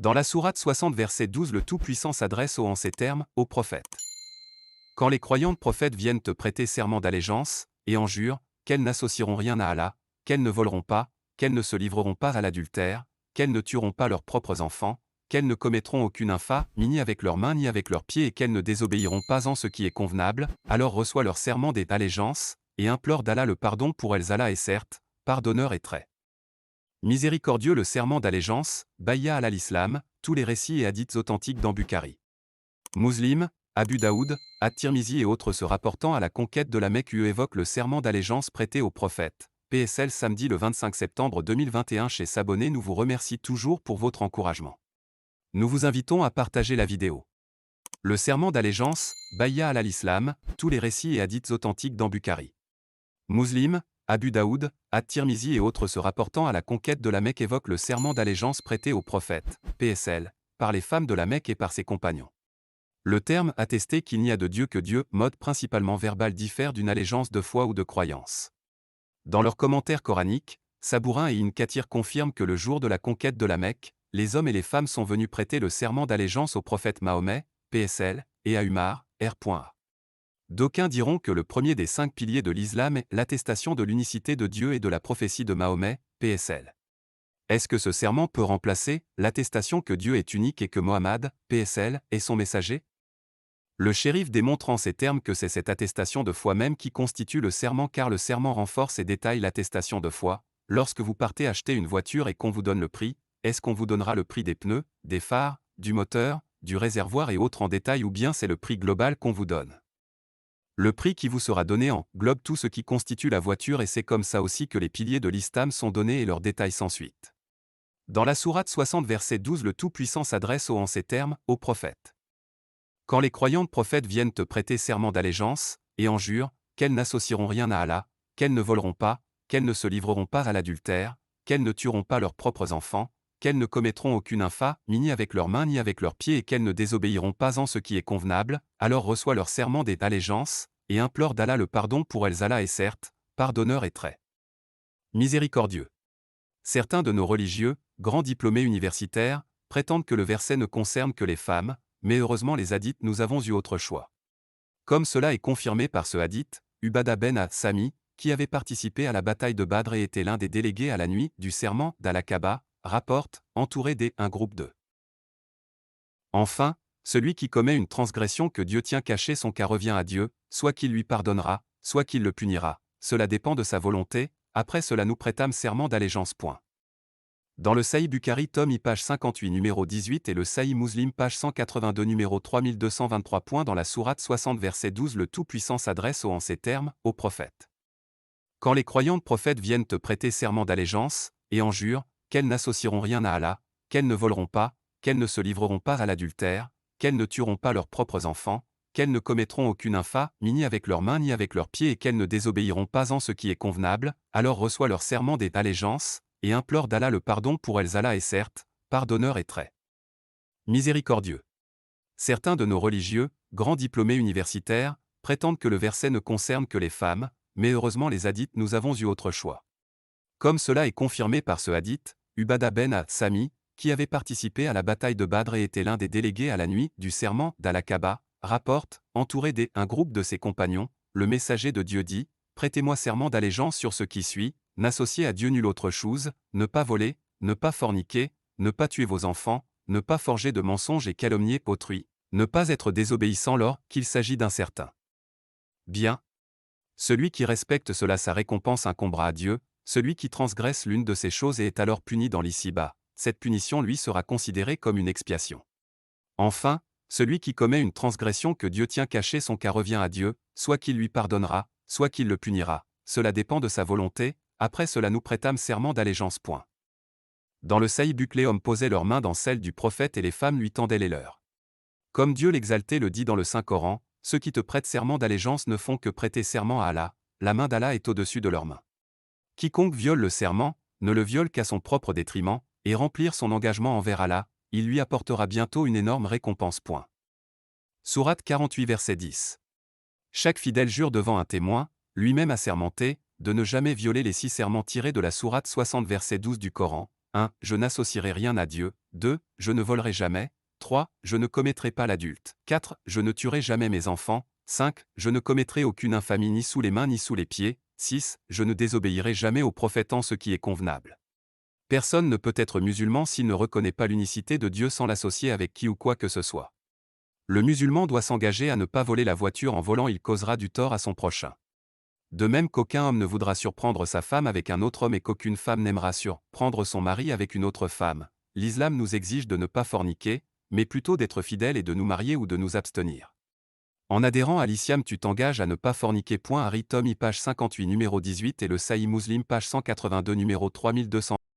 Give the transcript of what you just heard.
Dans la sourate 60 verset 12, le Tout-Puissant s'adresse en ces termes, aux prophètes. Quand les croyantes prophètes viennent te prêter serment d'allégeance, et en jurent, qu'elles n'associeront rien à Allah, qu'elles ne voleront pas, qu'elles ne se livreront pas à l'adultère, qu'elles ne tueront pas leurs propres enfants, qu'elles ne commettront aucune infamie ni avec leurs mains ni avec leurs pieds et qu'elles ne désobéiront pas en ce qui est convenable, alors reçoit leur serment d'allégeance, et implore d'Allah le pardon pour elles. Allah est certes, pardonneur et très miséricordieux. Le serment d'allégeance, Bay'a al-Islam, tous les récits et hadiths authentiques dans Bukhari, Muslim, Abu Daoud, At-Tirmizi et autres se rapportant à la conquête de la Mecque évoquent le serment d'allégeance prêté au prophète. PSL samedi le 25 septembre 2021 chez S'abonner. Nous vous remercie toujours pour votre encouragement. Nous vous invitons à partager la vidéo. Le serment d'allégeance, Bay'a al-Islam, tous les récits et hadiths authentiques dans Bukhari, Muslim, Abu Daoud, At-Tirmizi et autres se rapportant à la conquête de la Mecque évoquent le serment d'allégeance prêté au prophète, PSL, par les femmes de la Mecque et par ses compagnons. Le terme attesté qu'il n'y a de Dieu que Dieu, mode principalement verbal, diffère d'une allégeance de foi ou de croyance. Dans leurs commentaires coraniques, Sabourin et Ibn Kathir confirment que le jour de la conquête de la Mecque, les hommes et les femmes sont venus prêter le serment d'allégeance au prophète Mahomet, PSL, et à Umar, R.A. D'aucuns diront que le premier des 5 piliers de l'islam est l'attestation de l'unicité de Dieu et de la prophétie de Mahomet, PSL. Est-ce que ce serment peut remplacer l'attestation que Dieu est unique et que Mohammed, PSL, est son messager? Le shérif démontre en ces termes que c'est cette attestation de foi même qui constitue le serment, car le serment renforce et détaille l'attestation de foi. Lorsque vous partez acheter une voiture et qu'on vous donne le prix, est-ce qu'on vous donnera le prix des pneus, des phares, du moteur, du réservoir et autres en détail, ou bien c'est le prix global qu'on vous donne? Le prix qui vous sera donné englobe tout ce qui constitue la voiture, et c'est comme ça aussi que les piliers de l'islam sont donnés et leurs détails sans suite. Dans la sourate 60 verset 12, le Tout-Puissant s'adresse en ces termes, aux prophètes. Quand les croyantes prophètes viennent te prêter serment d'allégeance, et en jurent, qu'elles n'associeront rien à Allah, qu'elles ne voleront pas, qu'elles ne se livreront pas à l'adultère, qu'elles ne tueront pas leurs propres enfants, qu'elles ne commettront aucune infamie ni avec leurs mains ni avec leurs pieds et qu'elles ne désobéiront pas en ce qui est convenable, alors reçoit leur serment d'allégeance, et implore d'Allah le pardon pour elles. Allah est certes, pardonneur et très miséricordieux. Certains de nos religieux, grands diplômés universitaires, prétendent que le verset ne concerne que les femmes, mais heureusement les hadiths, nous avons eu autre choix. Comme cela est confirmé par ce hadith, Ubadah ben As-Sami, qui avait participé à la bataille de Badr et était l'un des délégués à la nuit du serment d'Al-Aqaba, rapporte, entouré d'un groupe de. Enfin, celui qui commet une transgression que Dieu tient cachée son cas revient à Dieu, soit qu'il lui pardonnera, soit qu'il le punira, cela dépend de sa volonté, après cela nous prêtâmes serment d'allégeance. Dans le Sahih Bukhari tome I page 58 numéro 18 et le Sahih Muslim page 182 numéro 3223. Dans la sourate 60 verset 12, le Tout-Puissant s'adresse en ces termes, aux prophètes. Quand les croyantes prophètes viennent te prêter serment d'allégeance, et en jurent, qu'elles n'associeront rien à Allah, qu'elles ne voleront pas, qu'elles ne se livreront pas à l'adultère, qu'elles ne tueront pas leurs propres enfants, qu'elles ne commettront aucune infamie ni avec leurs mains ni avec leurs pieds et qu'elles ne désobéiront pas en ce qui est convenable, alors reçoit leur serment d'allégeance, et implore d'Allah le pardon pour elles. Allah est certes, pardonneur et très miséricordieux. Certains de nos religieux, grands diplômés universitaires, prétendent que le verset ne concerne que les femmes, mais heureusement les hadiths, nous avons eu autre choix. Comme cela est confirmé par ce hadith, Ubadah ben As-Sami, qui avait participé à la bataille de Badr et était l'un des délégués à la nuit du serment d'Al-Aqaba, rapporte, entouré d'un groupe de ses compagnons, le messager de Dieu dit, « Prêtez-moi serment d'allégeance sur ce qui suit, n'associez à Dieu nulle autre chose, ne pas voler, ne pas forniquer, ne pas tuer vos enfants, ne pas forger de mensonges et calomnier autrui, ne pas être désobéissant lors qu'il s'agit d'un certain bien. Celui qui respecte cela, sa récompense incombera à Dieu, celui qui transgresse l'une de ces choses et est alors puni dans l'ici-bas, cette punition lui sera considérée comme une expiation. Enfin, celui qui commet une transgression que Dieu tient cachée son cas revient à Dieu, soit qu'il lui pardonnera, soit qu'il le punira, cela dépend de sa volonté, après cela nous prêtâmes serment d'allégeance. Dans le Sahih Bukhari, les hommes posaient leurs mains dans celles du prophète et les femmes lui tendaient les leurs. Comme Dieu l'exalté le dit dans le Saint-Coran, ceux qui te prêtent serment d'allégeance ne font que prêter serment à Allah, la main d'Allah est au-dessus de leurs mains. Quiconque viole le serment, ne le viole qu'à son propre détriment, et remplir son engagement envers Allah, il lui apportera bientôt une énorme récompense. Sourate 48 verset 10. Chaque fidèle jure devant un témoin, lui-même assermenté, de ne jamais violer les 6 serments tirés de la sourate 60 verset 12 du Coran, 1. Je n'associerai rien à Dieu. 2. Je ne volerai jamais. 3. Je ne commettrai pas l'adulte. 4. Je ne tuerai jamais mes enfants. 5. Je ne commettrai aucune infamie ni sous les mains ni sous les pieds. 6. Je ne désobéirai jamais au prophète en ce qui est convenable. Personne ne peut être musulman s'il ne reconnaît pas l'unicité de Dieu sans l'associer avec qui ou quoi que ce soit. Le musulman doit s'engager à ne pas voler la voiture en volant, il causera du tort à son prochain. De même qu'aucun homme ne voudra surprendre sa femme avec un autre homme et qu'aucune femme n'aimera surprendre son mari avec une autre femme. L'islam nous exige de ne pas forniquer, mais plutôt d'être fidèles et de nous marier ou de nous abstenir. En adhérant à l'islam, tu t'engages à ne pas forniquer. Harry Tommy page 58 numéro 18 et le Sahih Muslim page 182 numéro 3200.